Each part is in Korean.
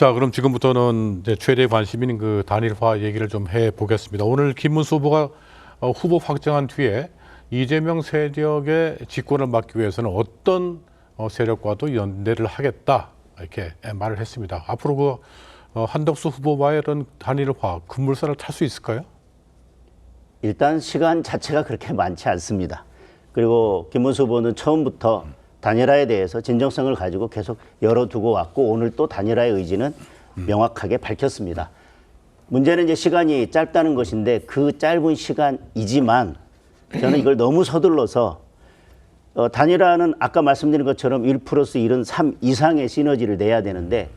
자, 그럼 지금부터는 이제 최대 관심인 그 단일화 얘기를 좀 해보겠습니다. 오늘 김문수 후보가 후보 확정한 뒤에 이재명 세력의 집권을 막기 위해서는 어떤 세력과도 연대를 하겠다 이렇게 말을 했습니다. 앞으로 그 한덕수 후보와의 이런 단일화 급물살을 탈 수 있을까요? 일단 시간 자체가 그렇게 많지 않습니다. 그리고 김문수 후보는 처음부터 단일화에 대해서 진정성을 가지고 계속 열어두고 왔고 오늘 또 단일화의 의지는 명확하게 밝혔습니다. 문제는 이제 시간이 짧다는 것인데 그 짧은 시간이지만 저는 이걸 너무 서둘러서 단일화는 아까 말씀드린 것처럼 1+1은 3 이상의 시너지를 내야 되는데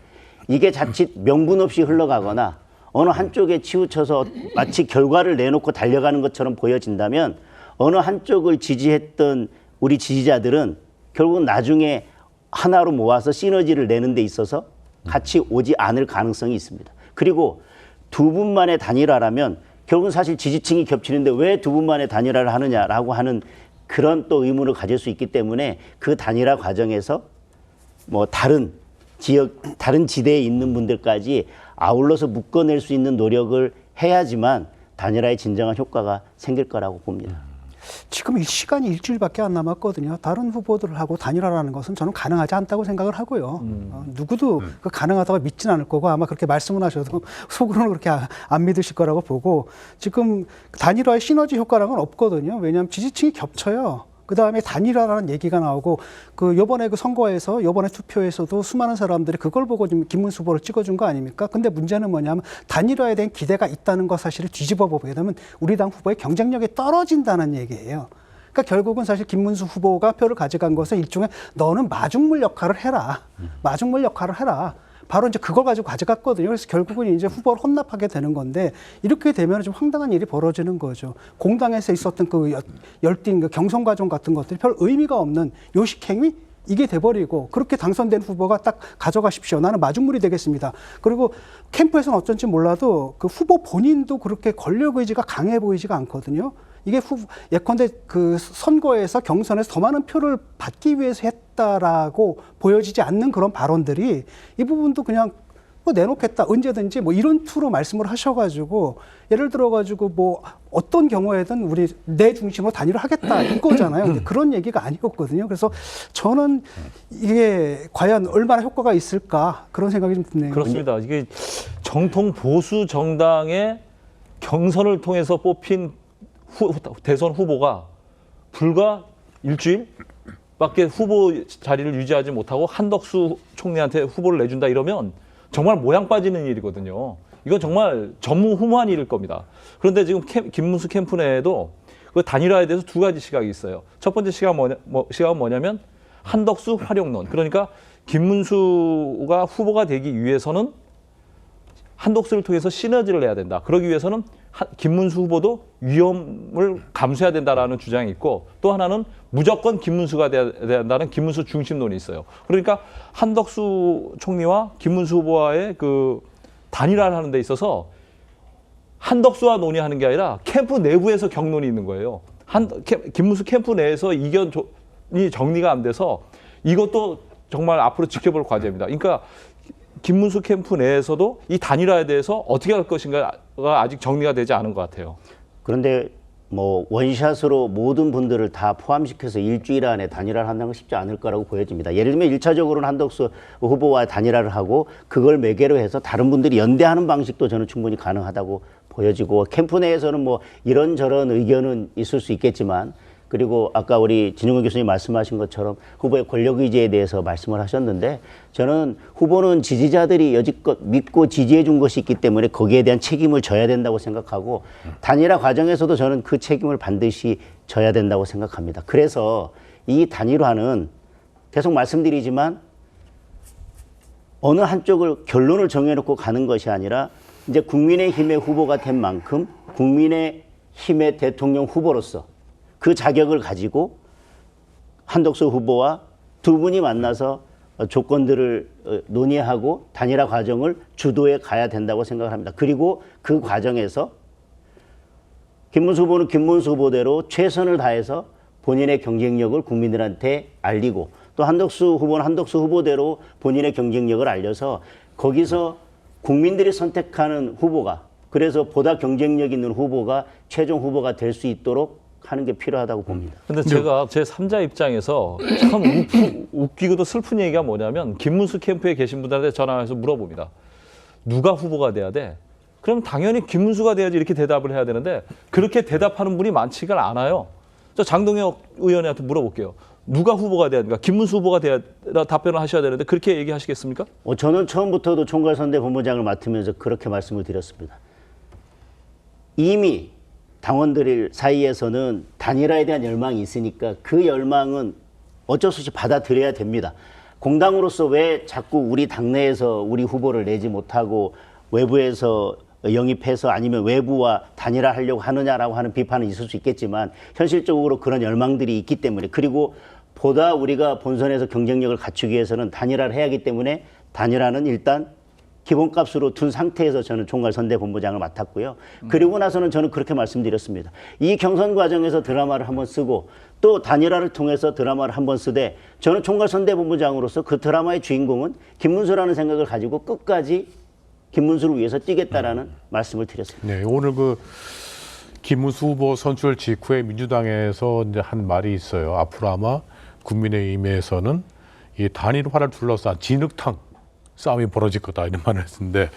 이게 자칫 명분 없이 흘러가거나 어느 한쪽에 치우쳐서 마치 결과를 내놓고 달려가는 것처럼 보여진다면 어느 한쪽을 지지했던 우리 지지자들은 결국은 나중에 하나로 모아서 시너지를 내는 데 있어서 같이 오지 않을 가능성이 있습니다. 그리고 두 분만의 단일화라면 결국은 사실 지지층이 겹치는데 왜 두 분만의 단일화를 하느냐라고 하는 그런 또 의문을 가질 수 있기 때문에 그 단일화 과정에서 뭐 다른 지역, 다른 지대에 있는 분들까지 아울러서 묶어낼 수 있는 노력을 해야지만 단일화의 진정한 효과가 생길 거라고 봅니다. 지금 시간이 일주일밖에 안 남았거든요. 다른 후보들하고 단일화라는 것은 저는 가능하지 않다고 생각을 하고요. 누구도 그 가능하다고 믿지는 않을 거고 아마 그렇게 말씀을 하셔도 속으로는 그렇게 안 믿으실 거라고 보고 지금 단일화의 시너지 효과라는 건 없거든요. 왜냐하면 지지층이 겹쳐요. 그 다음에 단일화라는 얘기가 나오고 그 요번에 그 선거에서 요번에 투표에서도 수많은 사람들이 그걸 보고 지금 김문수 후보를 찍어준 거 아닙니까? 근데 문제는 뭐냐면 단일화에 대한 기대가 있다는 것 사실을 뒤집어 보게 되면 우리 당 후보의 경쟁력이 떨어진다는 얘기예요. 그러니까 결국은 사실 김문수 후보가 표를 가져간 것은 일종의 너는 마중물 역할을 해라. 마중물 역할을 해라. 바로 이제 그걸 가지고 가져갔거든요. 그래서 결국은 이제 후보를 혼납하게 되는 건데 이렇게 되면 좀 황당한 일이 벌어지는 거죠. 공당에서 있었던 그 열띤 그 경선 과정 같은 것들이 별 의미가 없는 요식행위? 이게 돼버리고 그렇게 당선된 후보가 딱 가져가십시오. 나는 마중물이 되겠습니다. 그리고 캠프에서는 어쩐지 몰라도 그 후보 본인도 그렇게 권력 의지가 강해 보이지가 않거든요. 이게 예컨대 그 선거에서 경선에서 더 많은 표를 받기 위해서 했다라고 보여지지 않는 그런 발언들이 이 부분도 그냥 뭐 내놓겠다 언제든지 뭐 이런 투로 말씀을 하셔가지고 예를 들어가지고 뭐 어떤 경우에든 우리 내 중심으로 단일화 하겠다 이거잖아요. 근데 그런 얘기가 아니었거든요. 그래서 저는 이게 과연 얼마나 효과가 있을까 그런 생각이 좀 드네요. 그렇습니다. 이게 정통 보수 정당의 경선을 통해서 뽑힌 대선 후보가 불과 일주일밖에 후보 자리를 유지하지 못하고 한덕수 총리한테 후보를 내준다 이러면 정말 모양 빠지는 일이거든요. 이건 정말 전무후무한 일일 겁니다. 그런데 지금 김문수 캠프 내에도 그 단일화에 대해서 두 가지 시각이 있어요. 첫 번째 시각은 뭐냐면 한덕수 활용론. 그러니까 김문수가 후보가 되기 위해서는 한덕수를 통해서 시너지를 내야 된다. 그러기 위해서는 김문수 후보도 위험을 감수해야 된다라는 주장이 있고 또 하나는 무조건 김문수가 돼야 된다는 김문수 중심론이 있어요. 그러니까 한덕수 총리와 김문수 후보와의 그 단일화를 하는 데 있어서 한덕수와 논의하는 게 아니라 캠프 내부에서 격론이 있는 거예요. 김문수 캠프 내에서 이견이 정리가 안 돼서 이것도 정말 앞으로 지켜볼 과제입니다. 그러니까 김문수 캠프 내에서도 이 단일화에 대해서 어떻게 할 것인가가 아직 정리가 되지 않은 것 같아요. 그런데 뭐 원샷으로 모든 분들을 다 포함시켜서 일주일 안에 단일화를 한다는 건 쉽지 않을 거라고 보여집니다. 예를 들면 1차적으로는 한덕수 후보와 단일화를 하고 그걸 매개로 해서 다른 분들이 연대하는 방식도 저는 충분히 가능하다고 보여지고 캠프 내에서는 뭐 이런저런 의견은 있을 수 있겠지만 그리고 아까 우리 진영훈 교수님 말씀하신 것처럼 후보의 권력 의지에 대해서 말씀을 하셨는데 저는 후보는 지지자들이 여지껏 믿고 지지해 준 것이 있기 때문에 거기에 대한 책임을 져야 된다고 생각하고 단일화 과정에서도 저는 그 책임을 반드시 져야 된다고 생각합니다. 그래서 이 단일화는 계속 말씀드리지만 어느 한쪽을 결론을 정해놓고 가는 것이 아니라 이제 국민의힘의 후보가 된 만큼 국민의힘의 대통령 후보로서 그 자격을 가지고 한덕수 후보와 두 분이 만나서 조건들을 논의하고 단일화 과정을 주도해 가야 된다고 생각을 합니다. 그리고 그 과정에서 김문수 후보는 김문수 후보대로 최선을 다해서 본인의 경쟁력을 국민들한테 알리고 또 한덕수 후보는 한덕수 후보대로 본인의 경쟁력을 알려서 거기서 국민들이 선택하는 후보가 그래서 보다 경쟁력 있는 후보가 최종 후보가 될 수 있도록 하는 게 필요하다고 봅니다. 근데 제가 제 3자 입장에서 참 웃기고도 슬픈 얘기가 뭐냐면 김문수 캠프에 계신 분들한테 전화해서 물어봅니다. 누가 후보가 돼야 돼? 그럼 당연히 김문수가 돼야지 이렇게 대답을 해야 되는데 그렇게 대답하는 분이 많지가 않아요. 저 장동혁 의원한테 물어볼게요. 누가 후보가 돼야 됩니까? 김문수 후보가 돼야 답변을 하셔야 되는데 그렇게 얘기하시겠습니까? 저는 처음부터도 총괄선대본부장을 맡으면서 그렇게 말씀을 드렸습니다. 이미 당원들 사이에서는 단일화에 대한 열망이 있으니까 그 열망은 어쩔 수 없이 받아들여야 됩니다. 공당으로서 왜 자꾸 우리 당내에서 우리 후보를 내지 못하고 외부에서 영입해서 아니면 외부와 단일화하려고 하느냐라고 하는 비판은 있을 수 있겠지만 현실적으로 그런 열망들이 있기 때문에 그리고 보다 우리가 본선에서 경쟁력을 갖추기 위해서는 단일화를 해야 하기 때문에 단일화는 일단 기본값으로 둔 상태에서 저는 총괄선대본부장을 맡았고요. 그리고 나서는 저는 그렇게 말씀드렸습니다. 이 경선 과정에서 드라마를 한번 쓰고 또 단일화를 통해서 드라마를 한번 쓰되 저는 총괄선대본부장으로서 그 드라마의 주인공은 김문수라는 생각을 가지고 끝까지 김문수를 위해서 뛰겠다라는 말씀을 드렸습니다. 네, 오늘 그 김문수 후보 선출 직후에 민주당에서 이제 한 말이 있어요. 앞으로 아마 국민의힘에서는 이 단일화를 둘러싼 진흙탕 싸움이 벌어질 거다 이런 말을 했는데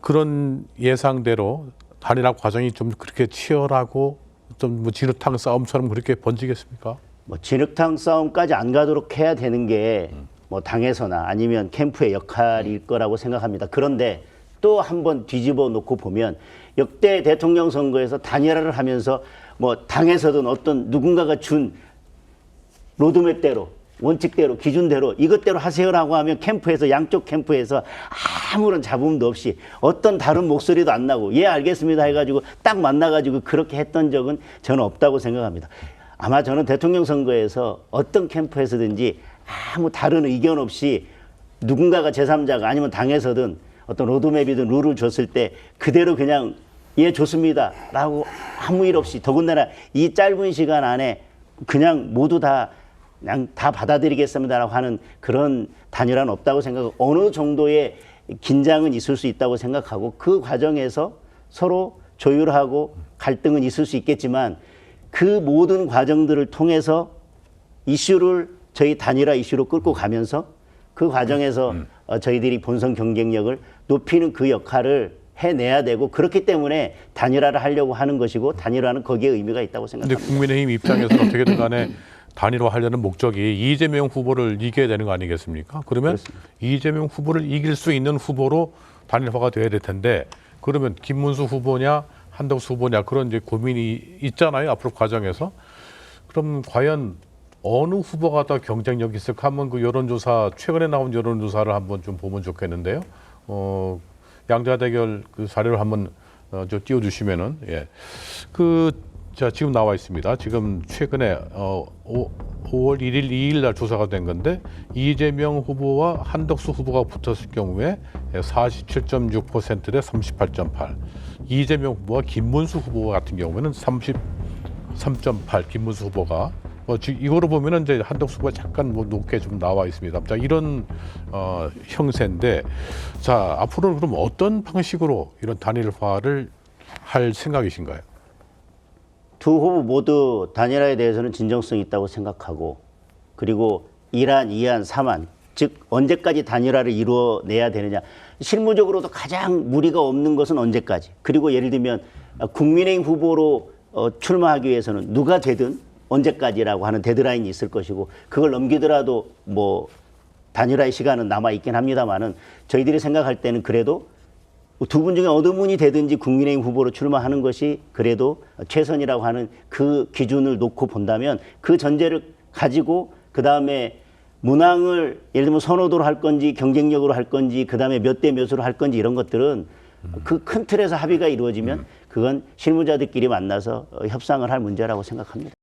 그런 예상대로 단일화 과정이 좀 그렇게 치열하고 좀 뭐 진흙탕 싸움처럼 그렇게 번지겠습니까? 뭐 진흙탕 싸움까지 안 가도록 해야 되는 게 뭐 당에서나 아니면 캠프의 역할일 거라고 생각합니다. 그런데 또 한번 뒤집어 놓고 보면 역대 대통령 선거에서 단일화를 하면서 뭐 당에서든 어떤 누군가가 준 로드맵대로 원칙대로 기준대로 이것대로 하세요라고 하면 캠프에서 양쪽 캠프에서 아무런 잡음도 없이 어떤 다른 목소리도 안 나고 예 알겠습니다 해가지고 딱 만나가지고 그렇게 했던 적은 저는 없다고 생각합니다. 아마 저는 대통령 선거에서 어떤 캠프에서든지 아무 다른 의견 없이 누군가가 제3자가 아니면 당에서든 어떤 로드맵이든 룰을 줬을 때 그대로 그냥 예 좋습니다 라고 아무 일 없이 더군다나 이 짧은 시간 안에 그냥 모두 다 그냥 다 받아들이겠습니다라고 하는 그런 단일화는 없다고 생각하고 어느 정도의 긴장은 있을 수 있다고 생각하고 그 과정에서 서로 조율하고 갈등은 있을 수 있겠지만 그 모든 과정들을 통해서 이슈를 저희 단일화 이슈로 끌고 가면서 그 과정에서 저희들이 본선 경쟁력을 높이는 그 역할을 해내야 되고 그렇기 때문에 단일화를 하려고 하는 것이고 단일화는 거기에 의미가 있다고 생각합니다. 근데 국민의힘 입장에서는 어떻게든 간에 단일화하려는 목적이 이재명 후보를 이겨야 되는 거 아니겠습니까? 그러면 그렇습니다. 이재명 후보를 이길 수 있는 후보로 단일화가 돼야 될 텐데 그러면 김문수 후보냐 한덕수 후보냐 그런 이제 고민이 있잖아요. 앞으로 과정에서. 그럼 과연 어느 후보가 더 경쟁력이 있을까 하면 그 여론조사 최근에 나온 여론조사를 한번 좀 보면 좋겠는데요. 양자 대결 그 사례를 한번 저 띄워주시면은 예. 자 지금 나와 있습니다. 지금 최근에 5월 1일, 2일 날 조사가 된 건데 이재명 후보와 한덕수 후보가 붙었을 경우에 47.6% 대 38.8. 이재명 후보와 김문수 후보 같은 경우에는 33.8. 김문수 후보가 이거로 보면은 이제 한덕수 후보가 잠깐 뭐 높게 좀 나와 있습니다. 자 이런 형세인데 자 앞으로는 그럼 어떤 방식으로 이런 단일화를 할 생각이신가요? 두 후보 모두 단일화에 대해서는 진정성이 있다고 생각하고 그리고 1안, 2안, 3안 즉 언제까지 단일화를 이루어내야 되느냐 실무적으로도 가장 무리가 없는 것은 언제까지 그리고 예를 들면 국민의힘 후보로 출마하기 위해서는 누가 되든 언제까지라고 하는 데드라인이 있을 것이고 그걸 넘기더라도 뭐 단일화의 시간은 남아있긴 합니다만은 저희들이 생각할 때는 그래도 두 분 중에 어느 분이 되든지 국민의힘 후보로 출마하는 것이 그래도 최선이라고 하는 그 기준을 놓고 본다면 그 전제를 가지고 그다음에 문항을 예를 들면 선호도로 할 건지 경쟁력으로 할 건지 그다음에 몇 대 몇으로 할 건지 이런 것들은 그 큰 틀에서 합의가 이루어지면 그건 실무자들끼리 만나서 협상을 할 문제라고 생각합니다.